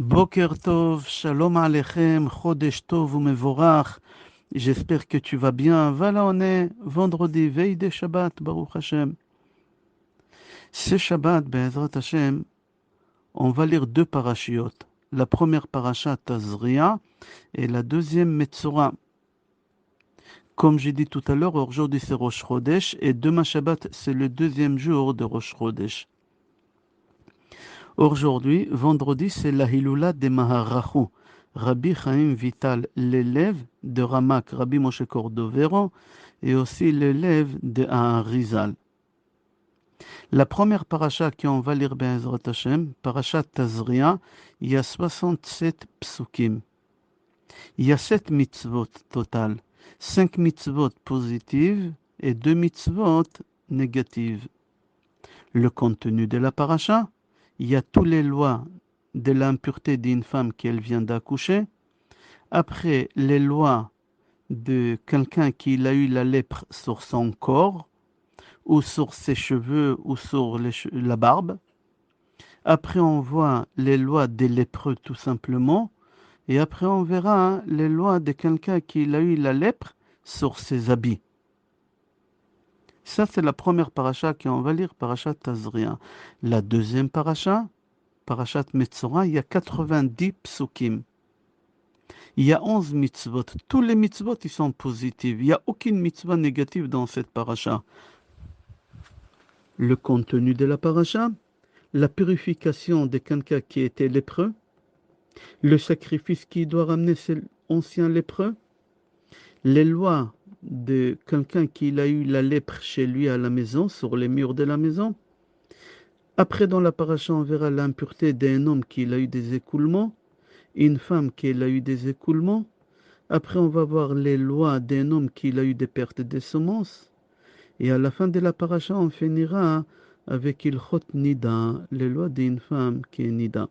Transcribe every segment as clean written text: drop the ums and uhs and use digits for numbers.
Boker Tov, Shalom Aleichem, Chodesh Tov ou Mevorach. J'espère que tu vas bien. Voilà, on est vendredi, veille de Shabbat, Baruch Hashem. Ce Shabbat, Be'ezrat Hashem, on va lire deux parashiot. La première parasha, Tazria, et la deuxième, Metzora. Comme j'ai dit tout à l'heure, aujourd'hui c'est Rosh Chodesh, et demain Shabbat, c'est le deuxième jour de Rosh Chodesh. Aujourd'hui, vendredi, c'est la Hilula de Maharachu. Rabbi Chaim Vital, l'élève de Ramak, Rabbi Moshe Cordovero, et aussi l'élève de Aharizal. La première paracha qu'on va lire, Be'ezrat Hashem, parasha Tazria, il y a 67 psukim. Il y a 7 mitzvot total, 5 mitzvot positives et 2 mitzvot négatives. Le contenu de la paracha, il y a toutes les lois de l'impureté d'une femme qui elle vient d'accoucher. Après, les lois de quelqu'un qui a eu la lèpre sur son corps, ou sur ses cheveux, ou sur la barbe. Après, on voit les lois des lépreux tout simplement. Et après, on verra les lois de quelqu'un qui a eu la lèpre sur ses habits. Ça, c'est la première paracha qu'on va lire, parashat Tazria. La deuxième paracha, parashat Metzora, il y a 90 psukim. Il y a 11 mitzvot. Tous les mitzvot, ils sont positifs. Il n'y a aucune mitzvah négative dans cette paracha. Le contenu de la paracha, la purification de quelqu'un qui était lépreux, le sacrifice qu'il doit ramener cet ancien lépreux, les lois de quelqu'un qui a eu la lèpre chez lui à la maison, sur les murs de la maison. Après, dans la paracha, on verra l'impureté d'un homme qui a eu des écoulements, une femme qui a eu des écoulements. Après, on va voir les lois d'un homme qui a eu des pertes de semences. Et à la fin de la paracha, on finira avec Ilchot Nida, les lois d'une femme qui est Nida.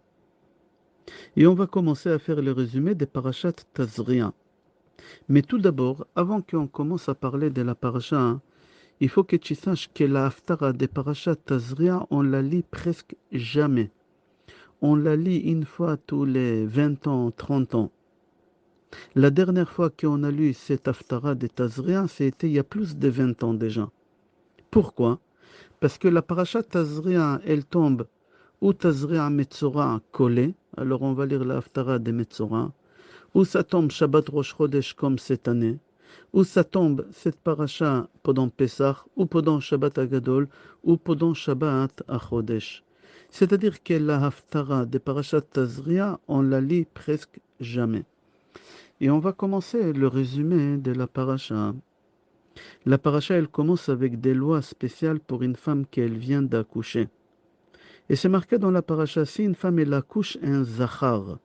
Et on va commencer à faire le résumé des parachats Tazria. Mais tout d'abord, avant qu'on commence à parler de la paracha, il faut que tu saches que la haftara des parachats Tazria, on la lit presque jamais. On la lit une fois tous les 20 ans, 30 ans. La dernière fois qu'on a lu cette haftara de Tazria, c'était il y a plus de 20 ans déjà. Pourquoi? Parce que la parasha Tazria, elle tombe ou Tazria Metzora collée, alors on va lire la haftara de Metzora, ou ça tombe Shabbat Rosh Chodesh comme cette année, ou ça tombe cette parasha pendant Pessah, ou pendant Shabbat Agadol, ou pendant Shabbat Achodesh. C'est-à-dire que la haftara de parashat Tazria, on la lit presque jamais. Et on va commencer le résumé de la paracha. La paracha, elle commence avec des lois spéciales pour une femme qui elle vient d'accoucher. Et c'est marqué dans la paracha, si une femme elle accouche un zachar,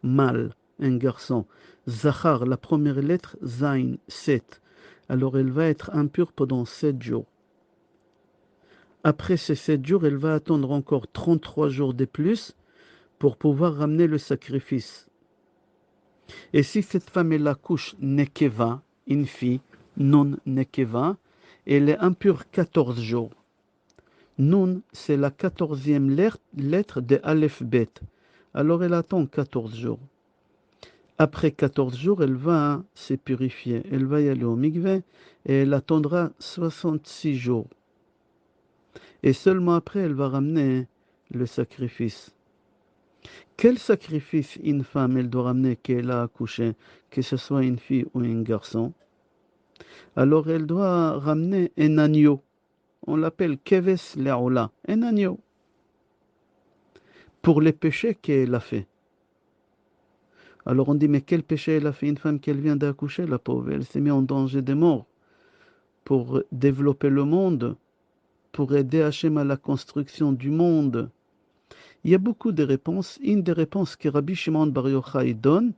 mâle, un garçon. Zachar, la première lettre, Zain, 7. Alors elle va être impure pendant 7 jours. Après ces 7 jours, elle va attendre encore 33 jours de plus pour pouvoir ramener le sacrifice. Et si cette femme elle accouche nekeva, une fille, non nekeva, elle est impure 14 jours. Nun, c'est la 14e lettre de Aleph Bet. Alors elle attend 14 jours. Après 14 jours, elle va se purifier. Elle va y aller au mikveh et elle attendra 66 jours. Et seulement après, elle va ramener le sacrifice. Quel sacrifice une femme elle doit ramener qu'elle a accouché, que ce soit une fille ou un garçon? Alors elle doit ramener un agneau. On l'appelle keves le'ola, un agneau. Pour les péchés qu'elle a fait. Alors on dit, mais quel péché elle a fait une femme qu'elle vient d'accoucher, la pauvre? Elle s'est mise en danger de mort pour développer le monde, pour aider Hachem à la construction du monde. Il y a beaucoup de réponses. Une des réponses que Rabbi Shimon Bar Yochai donne,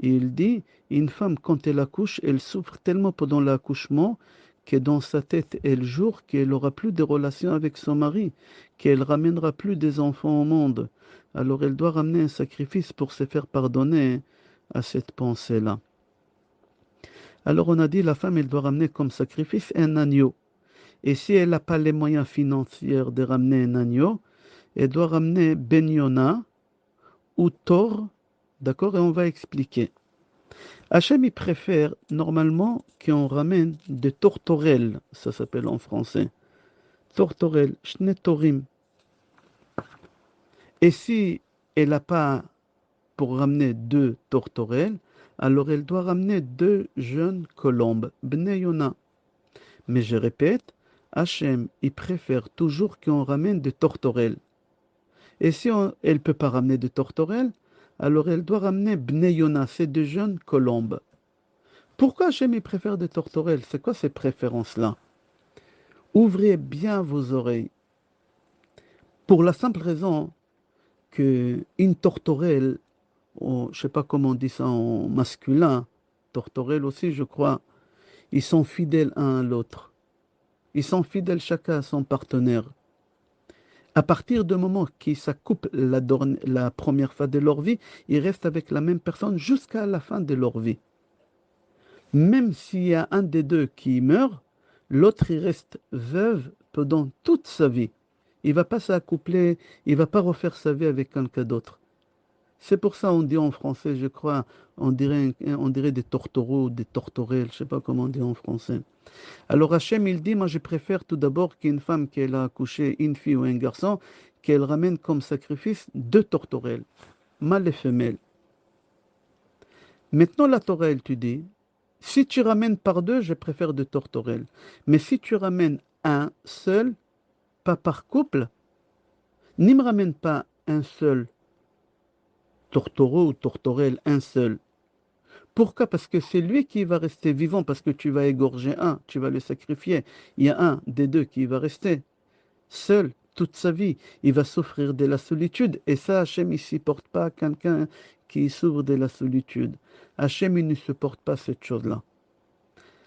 il dit, une femme quand elle accouche, elle souffre tellement pendant l'accouchement que dans sa tête, elle jure qu'elle n'aura plus de relations avec son mari, qu'elle ramènera plus des enfants au monde. Alors elle doit ramener un sacrifice pour se faire pardonner à cette pensée-là. Alors on a dit, la femme, elle doit ramener comme sacrifice un agneau. Et si elle n'a pas les moyens financiers de ramener un agneau, elle doit ramener Ben Yona ou tort, d'accord? Et on va expliquer. Hachem, il préfère normalement qu'on ramène des tourterelles, ça s'appelle en français. Tourterelles, shnetorim. Et si elle n'a pas pour ramener 2 tourterelles, alors elle doit ramener 2 jeunes colombes, Bnei Yona. Mais je répète, Hachem, il préfère toujours qu'on ramène des tourterelles. Et si elle ne peut pas ramener de tourterelles, alors elle doit ramener Bnei Yona, c'est 2 jeunes colombes. Pourquoi Hachem il préfère des tourterelles? C'est quoi ces préférences-là? Ouvrez bien vos oreilles. Pour la simple raison que une tourterelle, je ne sais pas comment on dit ça en masculin, tourterelle aussi, je crois, ils sont fidèles un à l'autre. Ils sont fidèles chacun à son partenaire. À partir du moment qu'ils s'accoupent la première fois de leur vie, ils restent avec la même personne jusqu'à la fin de leur vie. Même s'il y a un des deux qui meurt, l'autre il reste veuve pendant toute sa vie. Il ne va pas s'accoupler, il ne va pas refaire sa vie avec quelqu'un d'autre. C'est pour ça qu'on dit en français, je crois, on dirait des tourtereaux, des tourterelles, je ne sais pas comment on dit en français. Alors Hachem, il dit, moi je préfère tout d'abord qu'une femme qui a accouché, une fille ou un garçon, qu'elle ramène comme sacrifice 2 tourterelles, mâle et femelle. Maintenant la Torah, elle te dit, si tu ramènes par 2, je préfère 2 tourterelles. Mais si tu ramènes un seul, pas par couple, ne me ramène pas un seul tourtereau ou tourterelle, un seul. Pourquoi? Parce que c'est lui qui va rester vivant, parce que tu vas égorger un, tu vas le sacrifier. Il y a un des 2 qui va rester seul toute sa vie. Il va souffrir de la solitude. Et ça, Hachem, il ne supporte pas quelqu'un qui souffre de la solitude. Hachem, il ne supporte pas cette chose-là.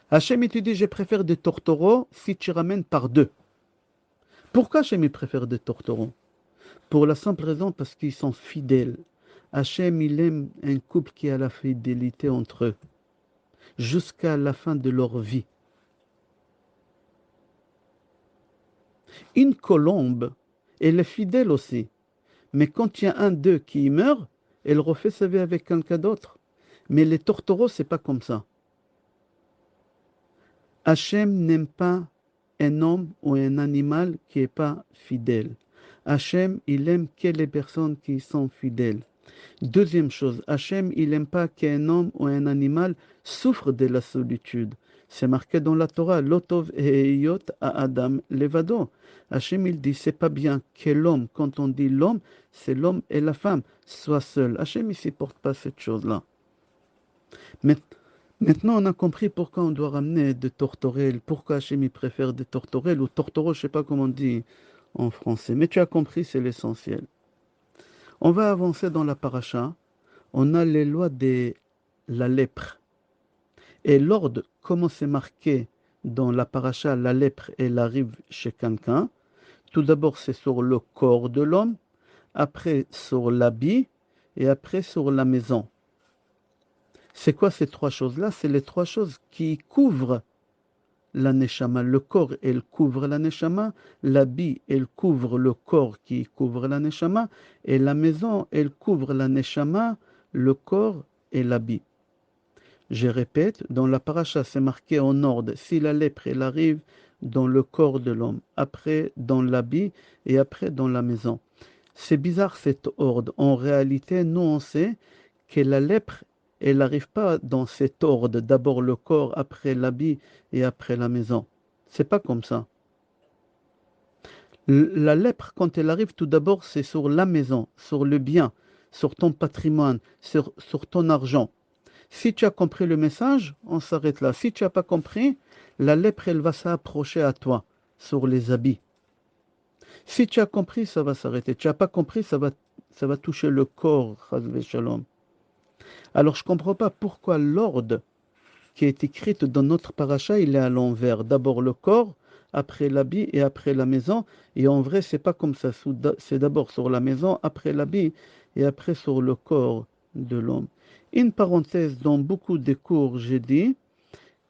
Hachem, il te dit, je préfère des tourtereaux si tu ramènes par 2. Pourquoi Hachem, il préfère des tourtereaux? Pour la simple raison parce qu'ils sont fidèles. Hachem, il aime un couple qui a la fidélité entre eux, jusqu'à la fin de leur vie. Une colombe, elle est fidèle aussi. Mais quand il y a un d'eux qui meurt, elle refait sa vie avec quelqu'un d'autre. Mais les tourtereaux, c'est pas comme ça. Hachem n'aime pas un homme ou un animal qui n'est pas fidèle. Hachem, il aime que les personnes qui sont fidèles. Deuxième chose, Hachem, il n'aime pas qu'un homme ou un animal souffre de la solitude. C'est marqué dans la Torah, Lotov Heyot à Adam Levado. Hachem, il dit, c'est pas bien que l'homme, quand on dit l'homme, c'est l'homme et la femme, soient seuls. Hachem, il ne supporte pas cette chose-là. Maintenant, on a compris pourquoi on doit ramener des tourterelles, pourquoi Hachem, il préfère des tourterelles, ou tourtereaux, je ne sais pas comment on dit en français. Mais tu as compris, c'est l'essentiel. On va avancer dans la paracha. On a les lois de la lèpre. Et l'ordre, comment c'est marqué dans la paracha, la lèpre, elle arrive chez quelqu'un. Tout d'abord, c'est sur le corps de l'homme, après sur l'habit, et après sur la maison. C'est quoi ces 3 choses-là? C'est les 3 choses qui couvrent la neshama. Le corps, elle couvre la neshama. L'habit, elle couvre le corps qui couvre la neshama. Et la maison, elle couvre la neshama, le corps et l'habit. Je répète, dans la paracha, c'est marqué en ordre. Si la lèpre, elle arrive dans le corps de l'homme, après dans l'habit et après dans la maison. C'est bizarre cet ordre. En réalité, nous, on sait que la lèpre, elle n'arrive pas dans cet ordre. D'abord le corps, après l'habit et après la maison. C'est pas comme ça. La lèpre, quand elle arrive, tout d'abord, c'est sur la maison, sur le bien, sur ton patrimoine, sur ton argent. Si tu as compris le message, on s'arrête là. Si tu n'as pas compris, la lèpre, elle va s'approcher à toi, sur les habits. Si tu as compris, ça va s'arrêter. Tu n'as pas compris, ça va toucher le corps, Chazvé Shalom. Alors, je ne comprends pas pourquoi l'ordre qui est écrit dans notre paracha, il est à l'envers. D'abord le corps, après l'habit et après la maison. Et en vrai, c'est pas comme ça. C'est d'abord sur la maison, après l'habit et après sur le corps de l'homme. Une parenthèse, dans beaucoup de cours, j'ai dit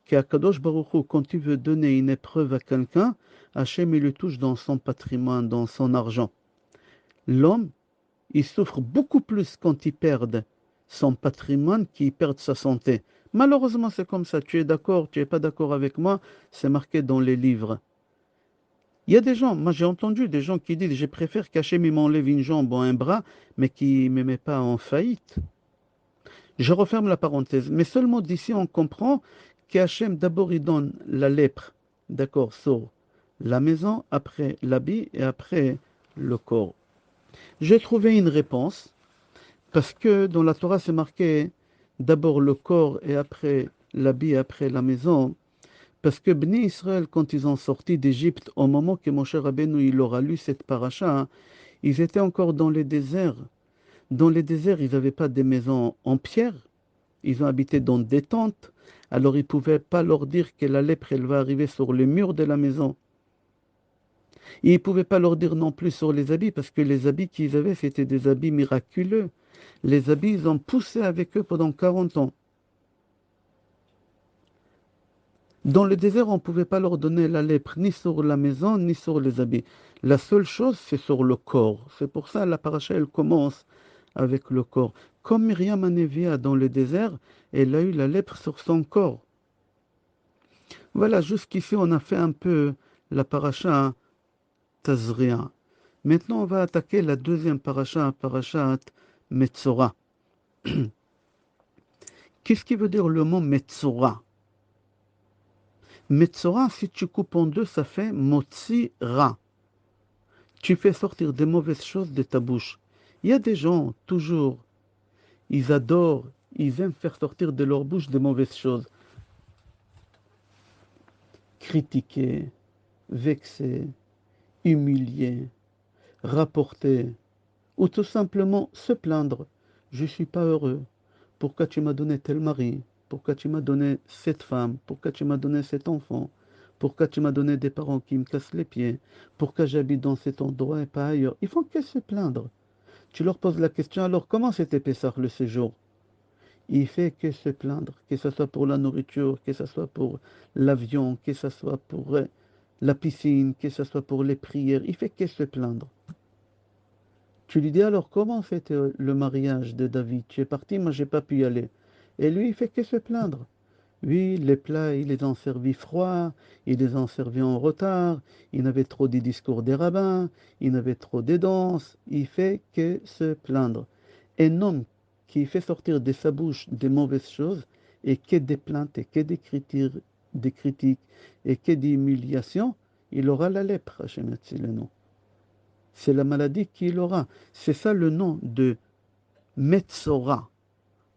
qu'Akadosh Baruch Hu, quand il veut donner une épreuve à quelqu'un, Hachem, il le touche dans son patrimoine, dans son argent. L'homme, il souffre beaucoup plus quand il perd son patrimoine qu'il perd sa santé. Malheureusement, c'est comme ça. Tu es d'accord, tu n'es pas d'accord avec moi, c'est marqué dans les livres. Il y a des gens, moi j'ai entendu des gens qui disent, je préfère qu'Hachem il m'enlève une jambe ou un bras, mais qui ne me met pas en faillite. Je referme la parenthèse, mais seulement d'ici on comprend qu'Hachem d'abord il donne la lèpre, d'accord, sur la maison, après l'habit et après le corps. J'ai trouvé une réponse, parce que dans la Torah c'est marqué d'abord le corps et après l'habit et après la maison. Parce que Bnei Israël, quand ils ont sorti d'Égypte, au moment que Moshe Rabbeinu il leur a lu cette paracha, hein, ils étaient encore dans les déserts. Dans les déserts, ils n'avaient pas des maisons en pierre, ils ont habité dans des tentes. Alors ils ne pouvaient pas leur dire que la lèpre, elle va arriver sur les murs de la maison. Et ils ne pouvaient pas leur dire non plus sur les habits, parce que les habits qu'ils avaient, c'était des habits miraculeux. Les habits, ils ont poussé avec eux pendant 40 ans. Dans le désert, on ne pouvait pas leur donner la lèpre, ni sur la maison, ni sur les habits. La seule chose, c'est sur le corps. C'est pour ça que la paracha, elle commence avec le corps. Comme Myriam Anevia dans le désert, elle a eu la lèpre sur son corps. Voilà, jusqu'ici, on a fait un peu la paracha Tazria. Maintenant, on va attaquer la deuxième paracha, parachat Metzora. Qu'est-ce qui veut dire le mot Metzora? Metzora, si tu coupes en deux, ça fait Motzi Ra. Tu fais sortir des mauvaises choses de ta bouche. Il y a des gens, toujours, ils adorent, ils aiment faire sortir de leur bouche des mauvaises choses. Critiquer, vexer, humilier, rapporter, ou tout simplement se plaindre. Je ne suis pas heureux. Pourquoi tu m'as donné tel mari? Pourquoi tu m'as donné cette femme? Pourquoi tu m'as donné cet enfant? Pourquoi tu m'as donné des parents qui me cassent les pieds? Pourquoi j'habite dans cet endroit et pas ailleurs? Ils font que se plaindre. Tu leur poses la question, alors comment c'était Pessah le séjour? Il fait que se plaindre, que ce soit pour la nourriture, que ce soit pour l'avion, que ce soit pour la piscine, que ce soit pour les prières. Il fait que se plaindre. Tu lui dis alors comment c'était le mariage de David? Tu es parti, moi j'ai pas pu y aller. Et lui, il fait que se plaindre. Oui, les plats, ils les ont servis froids, ils les ont servis en retard, il avait trop des discours des rabbins, il avait trop des danses, il fait que se plaindre. Un homme qui fait sortir de sa bouche des mauvaises choses et que des plaintes et que des critiques et que des humiliations, il aura la lèpre, Hachem Yatzilenu. C'est la maladie qu'il aura. C'est ça le nom de Metzora.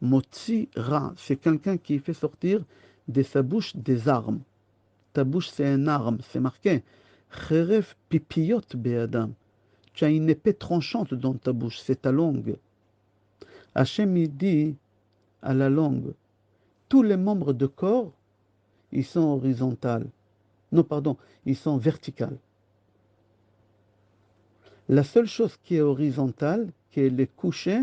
Motzi Ra, c'est quelqu'un qui fait sortir de sa bouche des armes. Ta bouche, c'est une arme, c'est marqué. Cheref pipiyot be'adam. Tu as une épée tranchante dans ta bouche, c'est ta langue. Hachem, il dit à la langue, tous les membres de corps, ils sont horizontaux. Non, pardon, ils sont verticaux. La seule chose qui est horizontale, qui est couchée,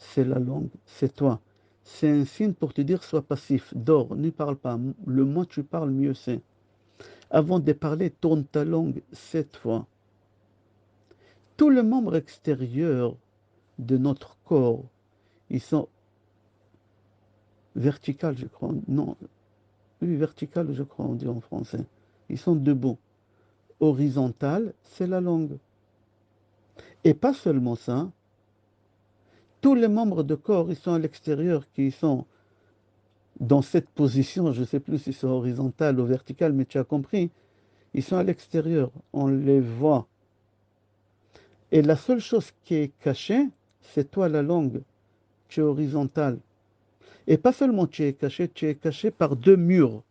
c'est la langue, c'est toi. C'est un signe pour te dire sois passif, dors, ne parle pas. Le moins tu parles, mieux c'est. Avant de parler, tourne ta langue 7 fois. Tous les membres extérieurs de notre corps, ils sont verticaux, je crois. Non, oui, vertical, je crois, on dit en français. Ils sont debout. Horizontal, c'est la langue. Et pas seulement ça, tous les membres de corps, ils sont à l'extérieur, qui sont dans cette position, je ne sais plus si c'est horizontal ou vertical, mais tu as compris, ils sont à l'extérieur, on les voit. Et la seule chose qui est cachée, c'est toi, la langue. Tu es horizontal. Et pas seulement tu es caché par deux murs.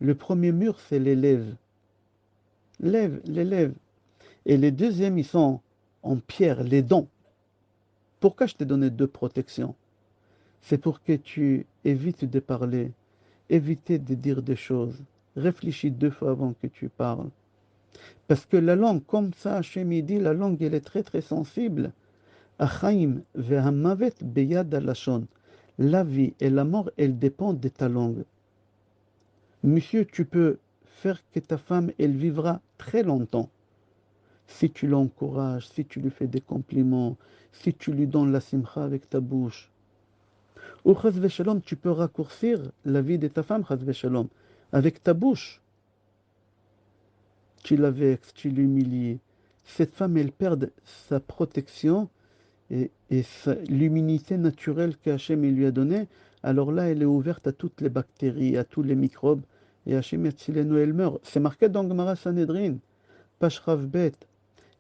Le premier mur, c'est les lèvres. Les lèvres. Et les deuxièmes, ils sont en pierre, les dents. Pourquoi je t'ai donné deux protections? C'est pour que tu évites de parler, éviter de dire des choses. Réfléchis 2 fois avant que tu parles. Parce que la langue, comme ça, Hachem dit, la langue, elle est très très sensible. Achaim ve'hamavet beyad halashon. La vie et la mort, elles dépendent de ta langue. Monsieur, tu peux faire que ta femme, elle vivra très longtemps. si tu l'encourages, si tu lui fais des compliments, si tu lui donnes la simcha avec ta bouche. Ou chas v'shalom, tu peux raccourcir la vie de ta femme, chas v'shalom, avec ta bouche. Tu la vexes, tu l'humilies. Cette femme, elle perd sa protection et l'immunité naturelle qu'Hachem lui a donnée. Alors là, elle est ouverte à toutes les bactéries, à tous les microbes. Et Hachem Yatzilenu, elle meurt. C'est marqué dans Gemara Sanhedrin, Page Rav Bet.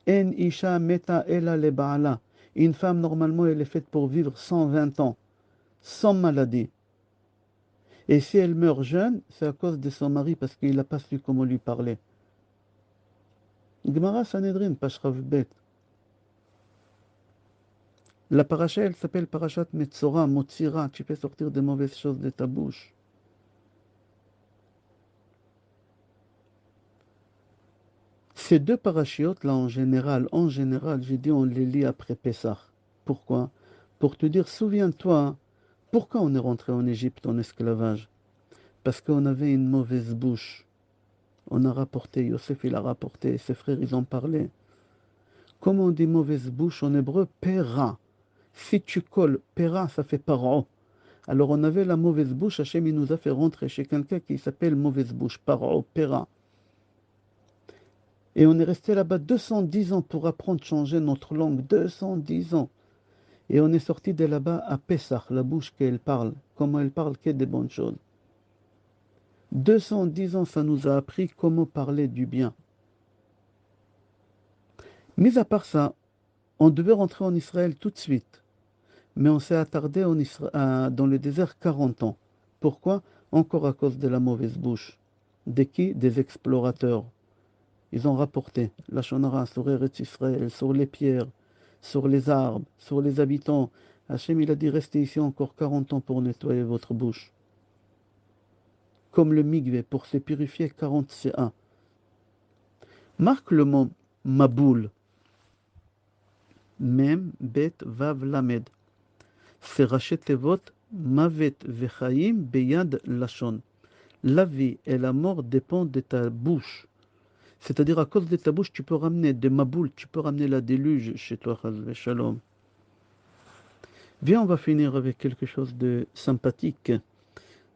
En isha meta ela le baala. Une femme, normalement, elle est faite pour vivre 120 ans, sans maladie. Et si elle meurt jeune, c'est à cause de son mari, parce qu'il n'a pas su comment lui parler. Gemara Sanhedrin, Page Rav Bet. La paracha, elle s'appelle Parashat Metzora, Motzira. Tu fais sortir des mauvaises choses de ta bouche. Ces deux parachiotes là, en général, j'ai dit on les lit après Pessah. Pourquoi? Pour te dire, souviens-toi, pourquoi on est rentré en Égypte en esclavage? Parce qu'on avait une mauvaise bouche. On a rapporté, Yosef il a rapporté, ses frères ils ont parlé. Comment on dit mauvaise bouche en hébreu? Pera. Si tu colles Pera, ça fait paro. Alors on avait la mauvaise bouche, Hachem il nous a fait rentrer chez quelqu'un qui s'appelle mauvaise bouche, paro, Pera. Et on est resté là-bas 210 ans pour apprendre à changer notre langue, 210 ans. Et on est sorti de là-bas à Pessah, la bouche qu'elle parle, comment elle parle, que des bonnes choses. 210 ans, ça nous a appris comment parler du bien. Mis à part ça, on devait rentrer en Israël tout de suite. Mais on s'est attardé dans le désert 40 ans. Pourquoi? Encore à cause de la mauvaise bouche. De qui? Des explorateurs. Ils ont rapporté la Shonara sur Eretz Israël, sur les pierres, sur les arbres, sur les habitants. Hachem, il a dit, restez ici encore 40 ans pour nettoyer votre bouche. Comme le migvé, pour se purifier, 40 CA. Marque le mot Maboul. Mem, Bet, Vav, Lamed. C'est Rachet Tevot, Mavet, Vechaim, Beyad, Lashon. La vie et la mort dépendent de ta bouche. C'est-à-dire, à cause de ta bouche, tu peux ramener des maboules, tu peux ramener la déluge chez toi, Chaz Shalom. Viens, on va finir avec quelque chose de sympathique.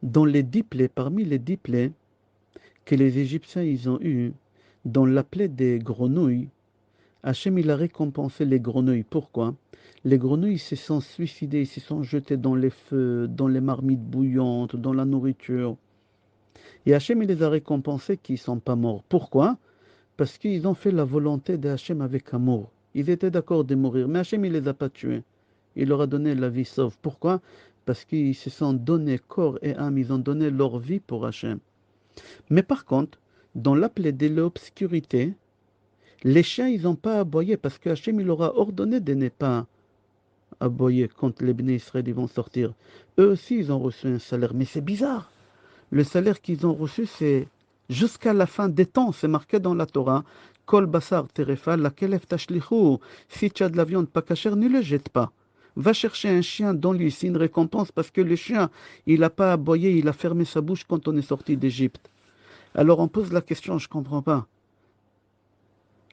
Dans les 10 plaies, parmi les 10 plaies que les Égyptiens ils ont eu, dans la plaie des grenouilles, Hachem il a récompensé les grenouilles. Pourquoi? Les grenouilles se sont suicidées, ils se sont jetés dans les feux, dans les marmites bouillantes, dans la nourriture. Et Hachem il les a récompensés qui ne sont pas morts. Pourquoi? Parce qu'ils ont fait la volonté de Hachem avec amour. Ils étaient d'accord de mourir, mais Hachem il les a pas tués. Il leur a donné la vie sauve. Pourquoi? Parce qu'ils se sont donné corps et âme, ils ont donné leur vie pour Hachem. Mais par contre, dans la plaie de l'obscurité, les chiens, ils n'ont pas aboyé parce que Hachem, il leur a ordonné de ne pas aboyer quand les Bnei Israël ils vont sortir. Eux aussi, ils ont reçu un salaire. Mais c'est bizarre. Le salaire qu'ils ont reçu, c'est jusqu'à la fin des temps. C'est marqué dans la Torah. Kol basar terefa, la kelef tashlichu. Si tu as de la viande pas cachère, ne le jette pas. Va chercher un chien dont lui, c'est une récompense parce que le chien, il n'a pas aboyé, il a fermé sa bouche quand on est sorti d'Égypte. Alors on pose la question, je ne comprends pas.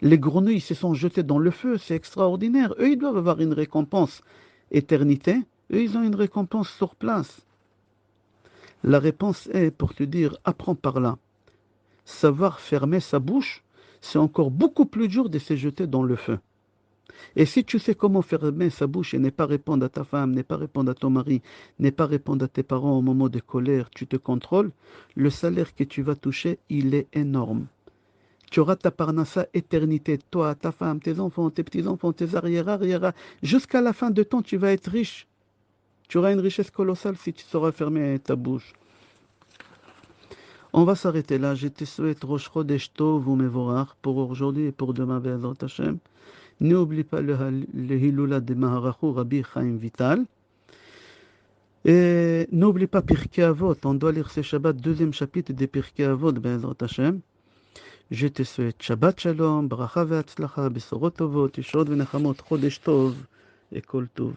Les grenouilles se sont jetées dans le feu, c'est extraordinaire. Eux, ils doivent avoir une récompense éternité. Eux, ils ont une récompense sur place. La réponse est, pour te dire, apprends par là. Savoir fermer sa bouche, c'est encore beaucoup plus dur de se jeter dans le feu. Et si tu sais comment fermer sa bouche et ne pas répondre à ta femme, ne pas répondre à ton mari, ne pas répondre à tes parents au moment de colère, tu te contrôles, le salaire que tu vas toucher, il est énorme. Tu auras ta parnassa éternité, toi, ta femme, tes enfants, tes petits-enfants, tes arrière-arrière. Jusqu'à la fin de temps, tu vas être riche. Tu auras une richesse colossale si tu sauras fermer ta bouche. On va s'arrêter là. Je te souhaite Rosh Chodesh Tov u'Mevorach pour aujourd'hui et pour demain, Be'ezrat Hashem. N'oublie pas le Hilula de Maharachu Rabbi Chaim Vital. Et n'oublie pas Pirkei Avot. On doit lire ce Shabbat, deuxième chapitre des Pirkei Avot, Be'ezrat Hashem. Je te souhaite Shabbat Shalom, Bracha ve'atzlacha, Besorot Tovot, Yeshod ve'nechamot, Chodesh Tov et Kol Tov.